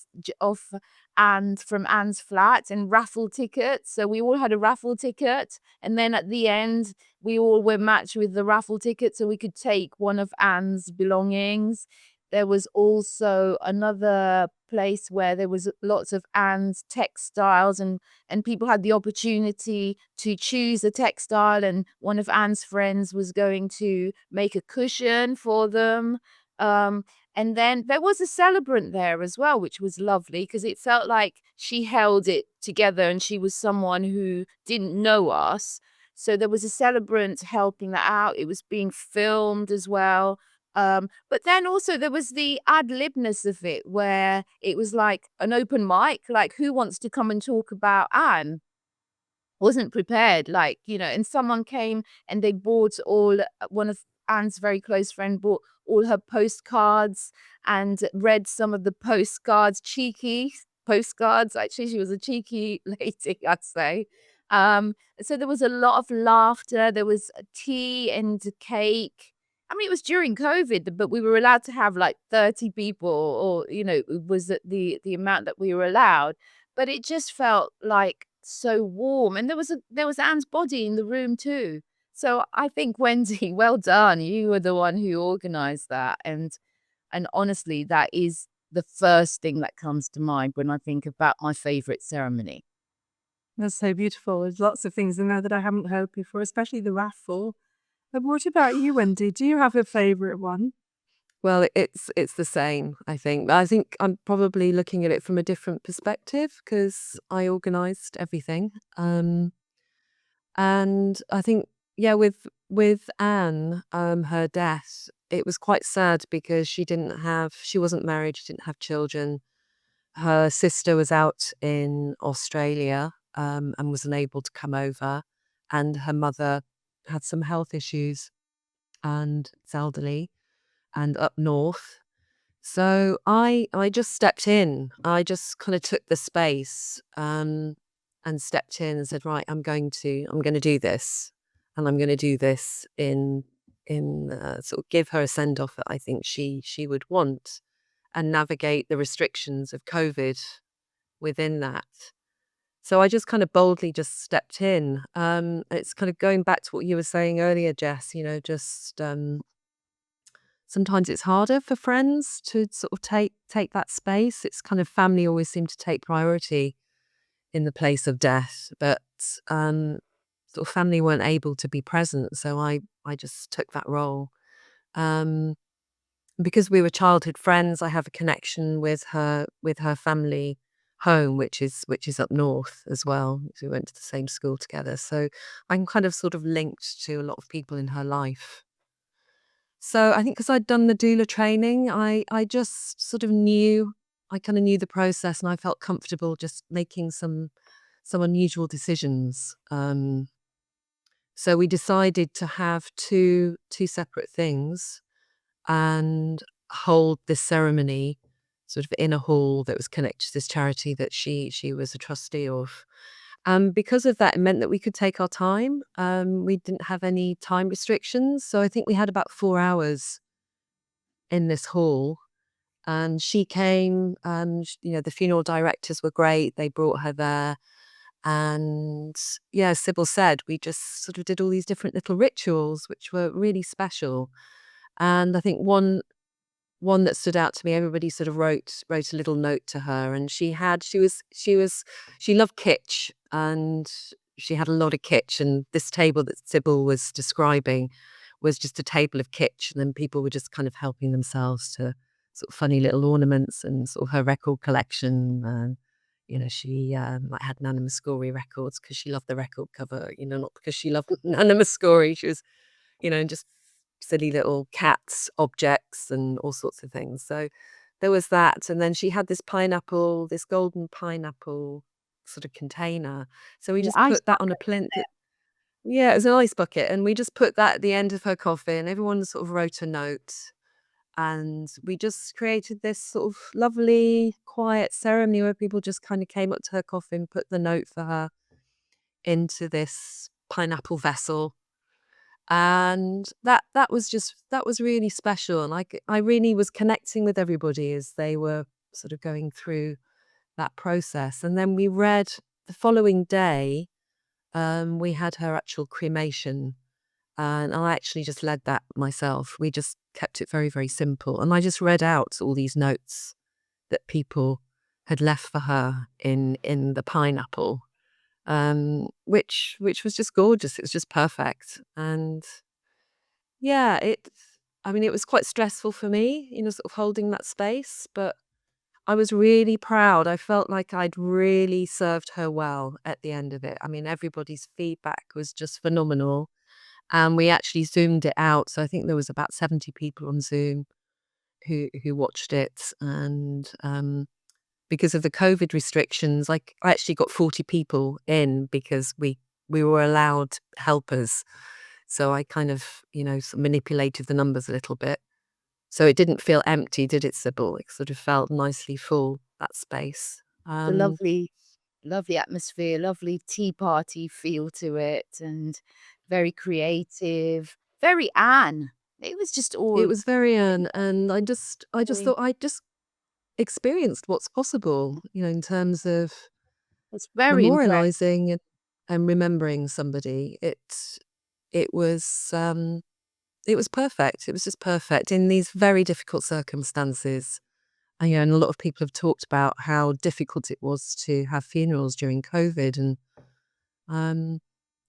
from Anne's flat and raffle tickets. So we all had a raffle ticket. And then at the end, we all were matched with the raffle ticket so we could take one of Anne's belongings. There was also another place where there was lots of Anne's textiles, and people had the opportunity to choose a textile, and one of Anne's friends was going to make a cushion for them. Um, and then there was a celebrant there as well, which was lovely because it felt like she held it together and she was someone who didn't know us. So there was a celebrant helping that out. It was being filmed as well. But then also there was the ad libness of it, where it was like an open mic, like who wants to come and talk about Anne? Wasn't prepared, like, and someone came and they bought one of Anne's very close friend bought all her postcards and read some of the postcards, cheeky postcards. Actually, she was a cheeky lady, I'd say. So there was a lot of laughter. There was tea and cake. I mean, it was during COVID, but we were allowed to have like 30 people, or it was the amount that we were allowed. But it just felt like so warm, and there was Anne's body in the room too. So I think, Wendy, well done. You were the one who organized that, and honestly, that is the first thing that comes to mind when I think about my favorite ceremony. That's so beautiful. There's lots of things in there that I haven't heard before, especially the raffle. But what about you, Wendy? Do you have a favourite one? Well, it's the same, I think. I think I'm probably looking at it from a different perspective because I organised everything. And I think, yeah, with Anne, her death, it was quite sad because she wasn't married, she didn't have children. Her sister was out in Australia, and was unable to come over, and her mother had some health issues and is elderly and up north. So I just stepped in. I just kind of took the space, and stepped in and said, right, I'm going to do this, and I'm going to do this in sort of give her a send off that I think she would want, and navigate the restrictions of COVID within that. So I just kind of boldly just stepped in. It's kind of going back to what you were saying earlier, Jess. Just sometimes it's harder for friends to sort of take that space. It's kind of family always seem to take priority in the place of death, but sort of family weren't able to be present, so I just took that role. Because we were childhood friends, I have a connection with her family. home, which is up north as well. So we went to the same school together. So I'm kind of sort of linked to a lot of people in her life. So I think because I'd done the doula training, I just sort of knew, I kind of knew the process, and I felt comfortable just making some unusual decisions. So we decided to have two separate things and hold this ceremony sort of in a hall that was connected to this charity that she was a trustee of. Because of that, it meant that we could take our time. We didn't have any time restrictions. So I think we had about 4 hours in this hall. And she came, the funeral directors were great. They brought her there. And yeah, as Sybil said, we just sort of did all these different little rituals, which were really special. And I think one that stood out to me, everybody sort of wrote a little note to her, and she loved kitsch, and she had a lot of kitsch. And this table that Sybil was describing was just a table of kitsch, and then people were just kind of helping themselves to sort of funny little ornaments and sort of her record collection. And she like had Nana Muscori records because she loved the record cover, not because she loved Nana Muscori. She was, just silly little cats, objects, and all sorts of things. So there was that. And then she had this golden pineapple sort of container. So we The just ice put that on a plinth. Yeah, it was an ice bucket. And we just put that at the end of her coffin. Everyone sort of wrote a note. And we just created this sort of lovely, quiet ceremony where people just kind of came up to her coffin, put the note for her into this pineapple vessel. And that was really special. And I really was connecting with everybody as they were sort of going through that process. And then we read the following day, we had her actual cremation. And I actually just led that myself. We just kept it very, very simple. And I just read out all these notes that people had left for her in the pineapple, which was just gorgeous. It was just perfect. And yeah, it was quite stressful for me, sort of holding that space, but I was really proud. I felt like I'd really served her well at the end of it. I mean, everybody's feedback was just phenomenal. And we actually zoomed it out. So I think there was about 70 people on Zoom who watched it. And because of the COVID restrictions, I actually got 40 people in because we were allowed helpers. So I kind of, sort of manipulated the numbers a little bit. So it didn't feel empty, did it, Sybil? It sort of felt nicely full, that space. the lovely atmosphere, lovely tea party feel to it, and very creative, very Anne. It was just It all was very and I just very, thought I just experienced what's possible, in terms of it's very impressive. memorializing and remembering somebody. It was perfect. It was just perfect in these very difficult circumstances. And a lot of people have talked about how difficult it was to have funerals during COVID. And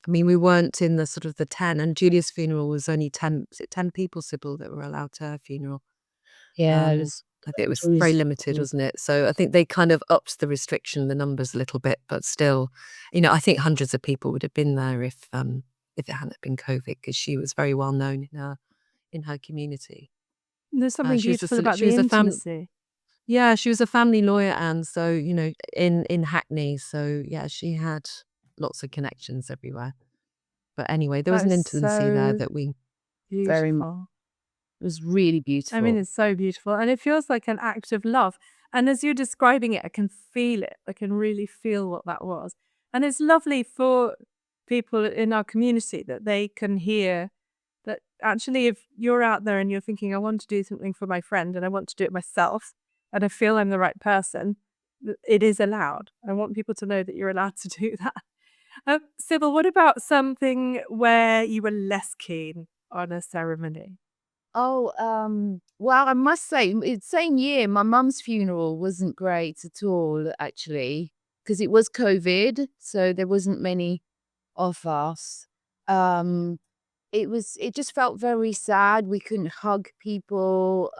we weren't in the sort of the 10, and Julia's funeral was only 10, was it 10 people, Sybil, that were allowed to her funeral. Yeah, it was I think it was very Julie's limited, wasn't it? So I think they kind of upped the restriction, the numbers a little bit, but still, I think hundreds of people would have been there if it hadn't been COVID, because she was very well known in her community. There's something She was beautiful about the intimacy. Yeah, she was a family lawyer, and so in Hackney. So yeah, she had lots of connections everywhere. But anyway, there was That an is intimacy there so that we. very much. beautiful. It was really I mean, beautiful. it's so beautiful. And it feels like an act of love. And as you're describing it, I can feel it. I can really feel what that was. And it's lovely for people in our community that they can hear that actually, if you're out there and you're thinking, I want to do something for my friend and I want to do it myself, and I feel I'm the right person, it is allowed. I want people to know that you're allowed to do that. Sybil, what about something where you were less keen on a ceremony? Oh, well, I must say, same year, my mum's funeral wasn't great at all, actually, because it was COVID, so there wasn't many of us. Um, it just felt very sad. We couldn't hug people.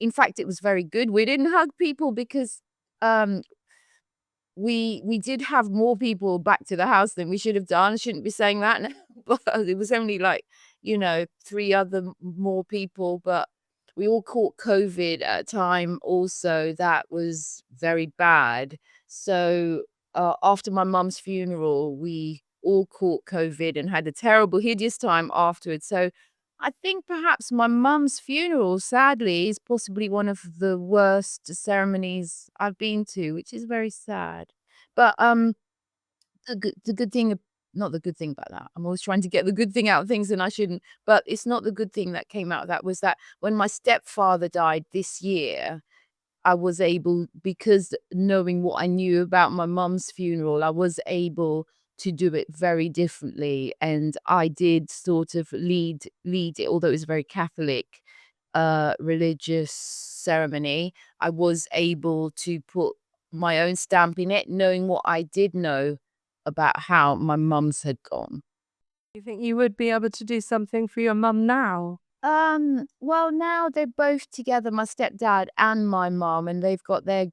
In fact, it was very good. We didn't hug people because um we did have more people back to the house than we should have done. Shouldn't be saying that now, but it was only like, 3 other more people, but we all caught COVID at a time also that was very bad. So, after my mum's funeral, we all caught COVID and had a terrible, hideous time afterwards. So, I think perhaps my mum's funeral, sadly, is possibly one of the worst ceremonies I've been to, which is very sad. But, the good thing, not the good thing about that, I'm always trying to get the good thing out of things and I shouldn't, but it's not the good thing that came out of that, was that when my stepfather died this year, I was able, because knowing what I knew about my mum's funeral, I was able to do it very differently. And I did sort of lead it, although it was a very Catholic religious ceremony. I was able to put my own stamp in it, knowing what I did know about how my mum's had gone. You think you would be able to do something for your mum now? Well, now they're both together, my stepdad and my mum, and they've got their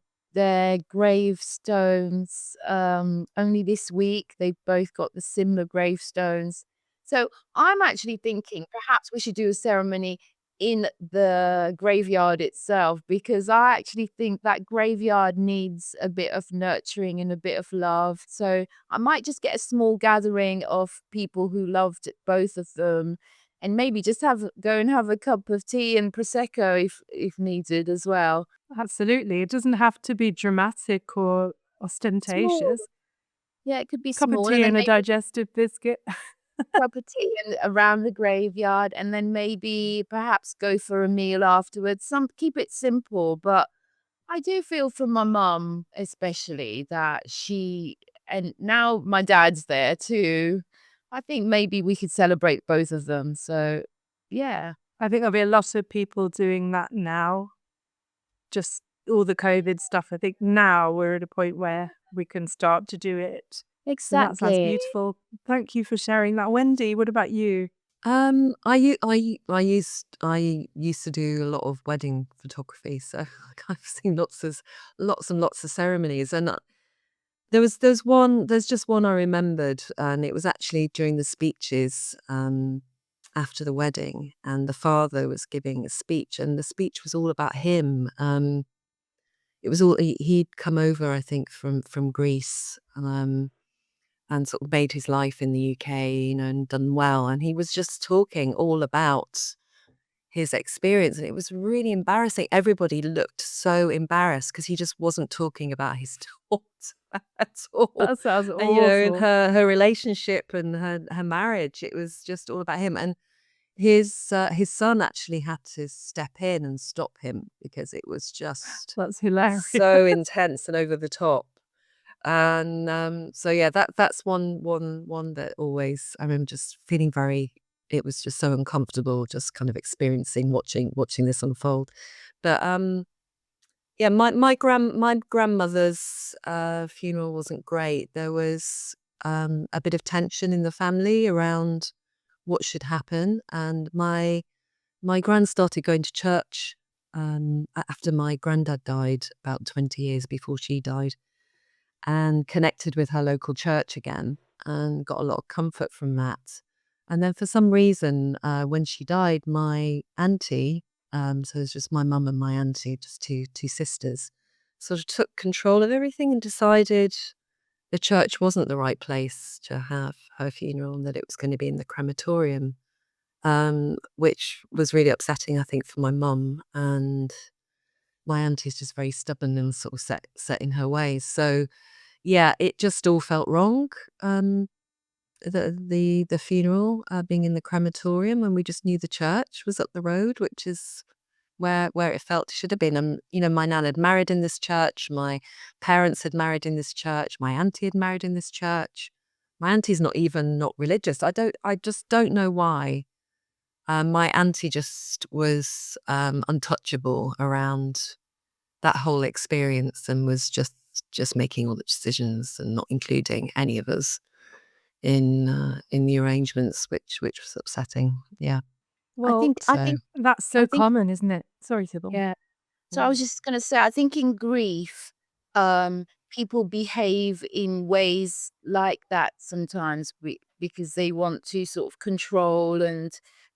gravestones. Only this week they've both got the similar gravestones. So I'm actually thinking perhaps we should do a ceremony in the graveyard itself, because I actually think that graveyard needs a bit of nurturing and a bit of love. So I might just get a small gathering of people who loved both of them, and maybe just go and have a cup of tea and prosecco if needed as well. Absolutely. It doesn't have to be dramatic or Small, ostentatious. yeah, it could be Cup of small, tea and then and a maybe digestive biscuit. a cup of tea around the graveyard, and then maybe perhaps go for a meal afterwards. Keep it simple, but I do feel for my mum, especially that and now my dad's there too. I think maybe we could celebrate both of them. So, yeah. I think there'll be a lot of people doing that now. Just all the COVID stuff. I think now we're at a point where we can start to do it. So that sounds Exactly. beautiful. Thank you for sharing that. Wendy, what about you? I used to do a lot of wedding photography, so I've seen lots and lots of ceremonies, and there's just one I remembered, and it was actually during the speeches after the wedding, and the father was giving a speech, and the speech was all about him. It was all he'd come over, I think, from Greece, and sort of made his life in the UK, and done well. And he was just talking all about his experience, and it was really embarrassing. Everybody looked so embarrassed because he just wasn't talking about his daughter at all. That sounds And and awful. her relationship and her marriage, it was just all about him. And his son actually had to step in and stop him because it was just That's hilarious. so intense and over the top. And so yeah, that's one that always, I remember just feeling it was just so uncomfortable, just kind of experiencing watching this unfold. But yeah, my grandmother's funeral wasn't great. There was a bit of tension in the family around what should happen, and my gran started going to church after my granddad died, about 20 years before she died, and connected with her local church again and got a lot of comfort from that. And then for some reason, when she died, my auntie, so it's just my mum and my auntie, just two sisters, sort of took control of everything and decided the church wasn't the right place to have her funeral and that it was going to be in the crematorium, which was really upsetting, I think, for my mum. And my auntie's just very stubborn and sort of set in her ways. So yeah, it just all felt wrong. The funeral being in the crematorium, and we just knew the church was up the road, which is where it felt it should have been. And my nan had married in this church, my parents had married in this church, my auntie had married in this church. My auntie's not religious. I just don't know why. My auntie just was untouchable around that whole experience, and was just making all the decisions and not including any of us in the arrangements, which was upsetting. Yeah. I Well, think that's so I think common, isn't it? Sorry, Sybil. yeah. So I was just gonna say, I think in grief, people behave in ways like that sometimes because they want to sort of control and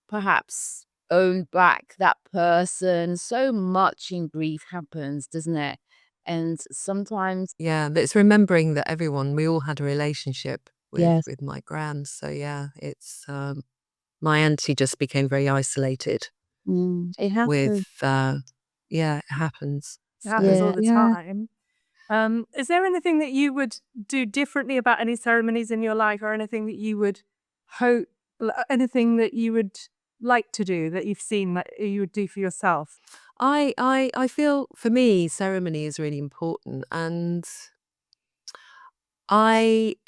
perhaps own back that person. So much in grief happens, doesn't it? And sometimes, Yeah, but it's remembering that we all had a relationship yes, with my gran. So yeah, it's my auntie just became very isolated it with happens. yeah, it happens. It happens So all Yeah, the yeah. time. Is there anything that you would do differently about any ceremonies in your life, or anything that you would hope, anything that you would like to do that you've seen that you would do for yourself? I feel for me ceremony is really important, and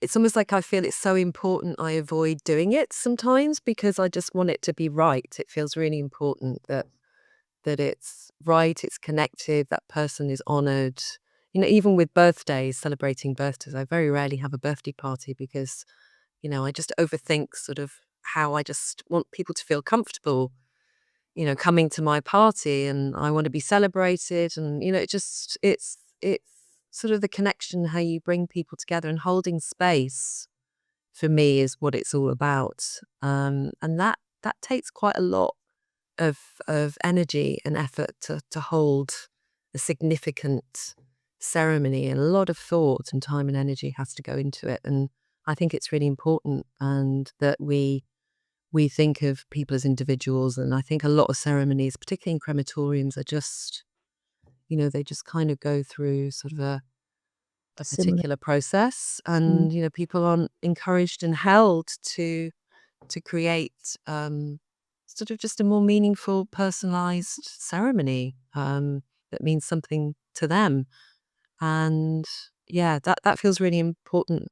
it's almost like I feel it's so important I avoid doing it sometimes because I just want it to be right. It feels really important that it's right, it's connected, that person is honored. You know, even with birthdays, celebrating birthdays, I very rarely have a birthday party because, you know, I just overthink sort of how I just want people to feel comfortable, you know, coming to my party, and I want to be celebrated. And, you know, it's sort of the connection, how you bring people together and holding space for me is what it's all about. And that takes quite a lot of energy and effort to hold a significant ceremony, and a lot of thought and time and energy has to go into it. And I think it's really important, and that we think of people as individuals. And I think a lot of ceremonies, particularly in crematoriums, are just, you know, they just kind of go through sort of a Similar. particular process, Mm. and you know, people aren't encouraged and held to create sort of just a more meaningful, personalized ceremony that means something to them. And yeah, that feels really important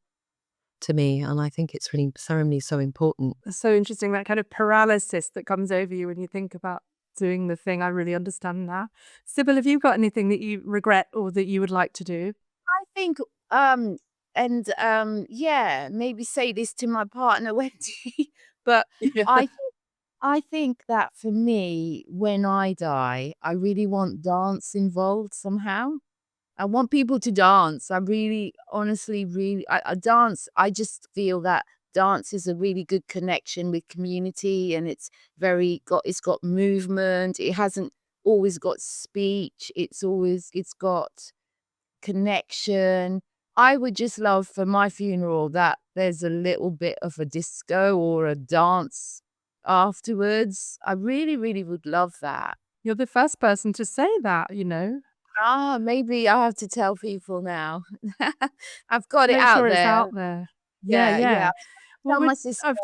to me, and I think it's really ceremony is so important. It's so interesting, that kind of paralysis that comes over you when you think about doing the thing. I really understand that. Sybil, have you got anything that you regret or that you would like to do? I think, yeah, maybe say this to my partner, Wendy, but Yeah. I I think that for me, when I die, I really want dance involved somehow. I want people to dance. I really, honestly, really, I dance. I just feel that dance is a really good connection with community, and it's got movement. It hasn't always got speech. It's got connection. I would just love for my funeral that there's a little bit of a disco or a dance afterwards. I really, really would love that. You're the first person to say that, you know. Maybe I have to tell people now. I've got it Make out sure it's there. out there. Yeah, Yeah, yeah. yeah. Well, Tell my sister.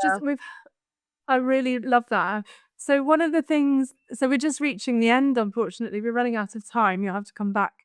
I really love that. So one of the things, so we're just reaching the end, unfortunately. We're running out of time. You'll have to come back